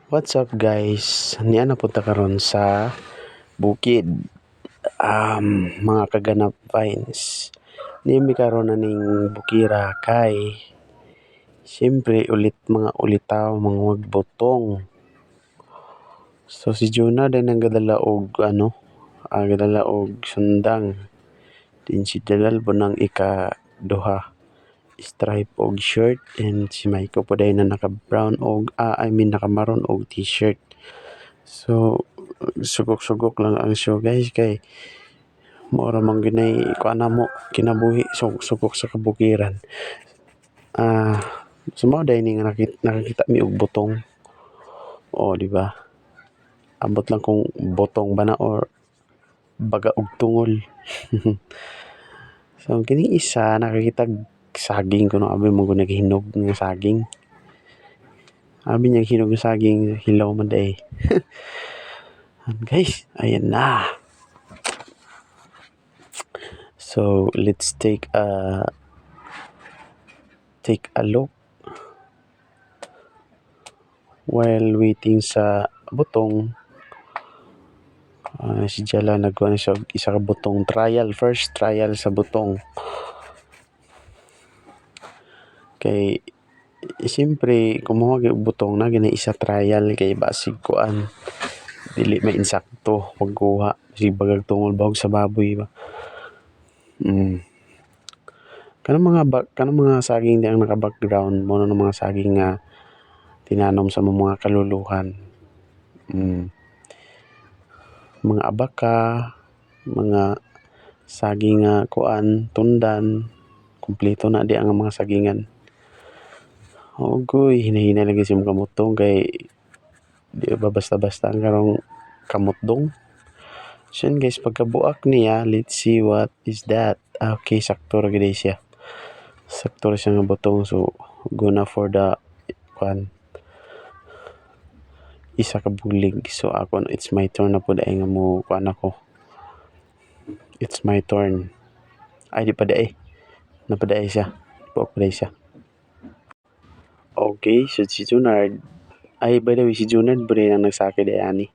What's up guys? Niya napunta karon sa bukid. Mga kaganap vines. Nimi karon na ning bukira kay siyempre mga ulitaw mga butong. So si Jonah din ang gadala og gadala og sundang. Din si Jalal bunang ika-duha stripe og shirt, and si Maiko po dahil na naka-brown og naka-maroon og t-shirt. So sugok-sugok lang ang show guys, kay mura man ginay kuan mo kinabuhi, sugok sa kabukiran. Sumo dahil ni nakakita mi og butong. O di ba? Ambot lang kung butong ba na or baga og tungol. So kini isa nakakita saging kuno abi mo naghinog ng saging. Abi niya hinog ng saging, hilaw man day. Guys, ayan na. So let's take a look while waiting sa butong. Si Jala nagkuha na siya isa ka butong first trial sa butong. Kay siyempre kumuha og butong na gina isa trial kay basig kuan dili may insakto pagkuha, si bagag tungol bahog sa baboy ba. Kanang mga saging di ang naka-background mo na mga saging nga tinanom sa mga kaluluhan. Mga abaka, mga saging nga kuan, tundan, kumpleto na di ang mga sagingan. Ogoy, hinahinay lagi si mga kamutong kay di ba basta-basta ang karong kamutdong. So yun guys, pagkabuak niya, let's see what is that. Okay, sakto ra gid siya. Sakto ra siya nga butong, so gonna for the kuan isa ka bulig. So ako, it's my turn na po dahil nga mo kuan ako. It's my turn. Ay di pa dahil. Napaday siya. Papaday siya. Okay, so si Junard. Ay, by the way, si Junard ba rin ang nagsakit ay ani?